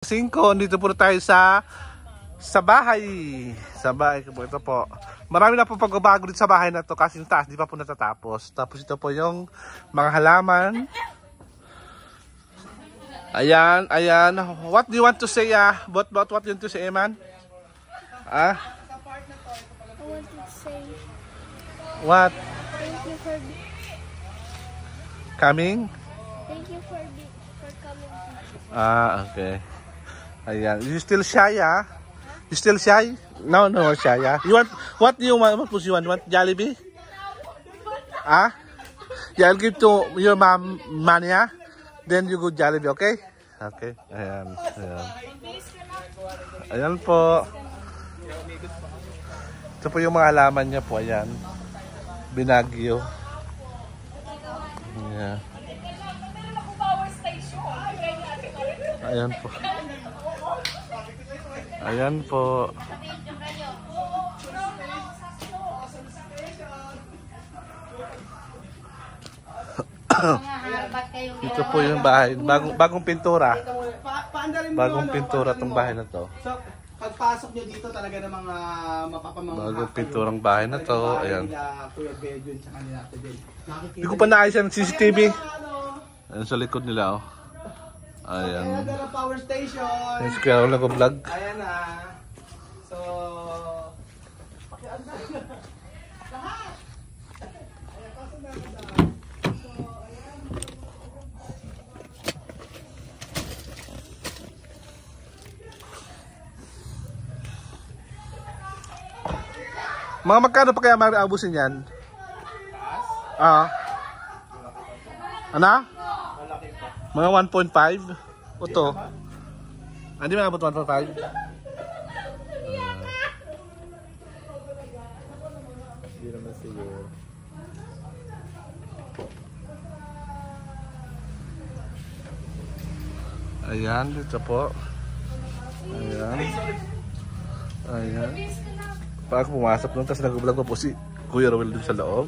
5, dito po tayo sa bahay. Sa bahay po ito po. Marami na po pagbabago dito sa bahay na to kasi yung taas di pa po natatapos. Tapos ito po yung mga halaman. Ayan, ayan. What do you want to say? What you want to say, Eman? I want to say What? thank you for Coming? thank you for coming. Okay. Ayan. You still shy, You still shy? No, shy, You want, what do you want? What was you want? You want Jollibee? Yeah, I'll give to your mom money, Then you go Jollibee, okay? Okay. Ayan. Ayan. Ayan po. Ito po yung mga halaman niya po. Ayan. Binagyo. Ayan. Ayan po. Ayan po. Ito po yung bahay. Bagong pintura. Bagong pintura tong bahay na to. So, pagpasok nyo dito talaga ng mga mapapamangha. Bagong pinturang bahay na to. Ayan. Kuya Bedyon tsaka nila Ate Ben. Hindi ko pa naayos yung CCTV. Ayan sa likod nila, oh. Ayan. Ayan, power station. Ayan si Kuya Raul nag-vlog. Ayan na. So, pakianda na. Lahat. Ayan, pasok na. Mga magkano pa kaya mag-aabusin yan? Ano? Mga 1.5? O to? Hindi mo nabot 1.5? Hindi naman siguro. Ayan, dito po. Ayan. Ayan. Pag pumasok nun, tapos nag-vlog pa po si Kuya Raul dun sa loob.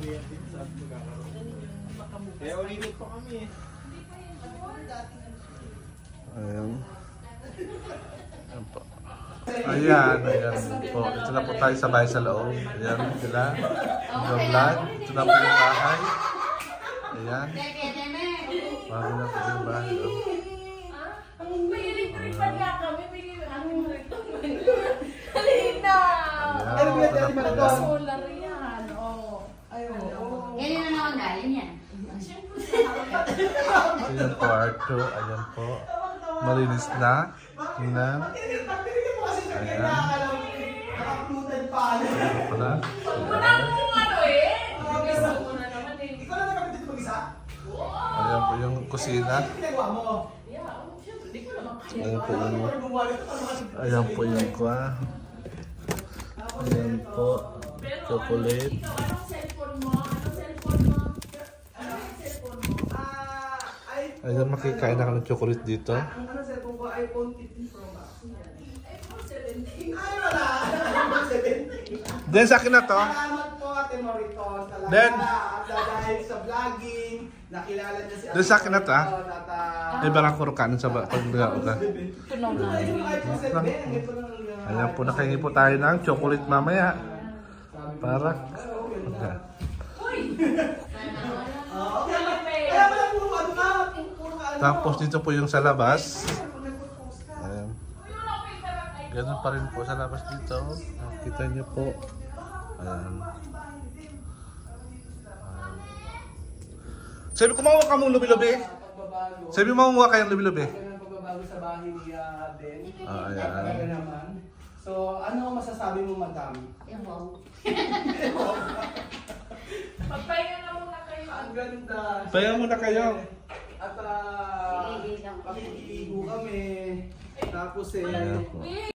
Ayan. Ayan po. Ayan, ayan po. Ito na po tayo sa bahay sa loob. Ayan sila. Nag-vlog. Ito na po yung bahay. Ayan. Bago na po yung bahay. Solar yan, Ganyan na naman galing yan. Ayan po, Arto. Ayan po. Malinis na. Tingnan. Ayan. Naka-uploaded pa. Ayan pala. Ayan po yung kusina. Ayan po yung... Ayan po yung kwa. Ayan po. Chocolate. Ayan, makikain na ka ng chocolate dito. Ang cellphone ko, iPhone 15 Pro Max. iPhone 17. Ay, wala! iPhone 17. Then sa akin na to. Salamat po, Ate Moritos. Talaga. Then, dahil sa vlogging, nakilala niya si then sa akin na to, Tata. Ay, barang kuro kanin sa pagbigaw ka. Ito na yung iPhone 7. Ito lang ang... Ayan po, nakahingi po tayo ng chocolate mamaya. Para... Okay. Kaya pala puro ano ka? Puro ka ano? Tapos dito po yung sa labas. Ayan. Ganun pa rin po sa labas dito. Kita niyo po. Ayan. Sabi ko, mamuha ka mong lubi-lubi. Sabi mo, mamuha kayong lubi-lubi. Pagbabago sa bahay ni Den. Ayan. Talaga naman. So, ano masasabi mo, madam? Magpahinga na muna kayo. Ang ganda. Paya muna kayo. At pakikiligo kami. Tapos Ayan po.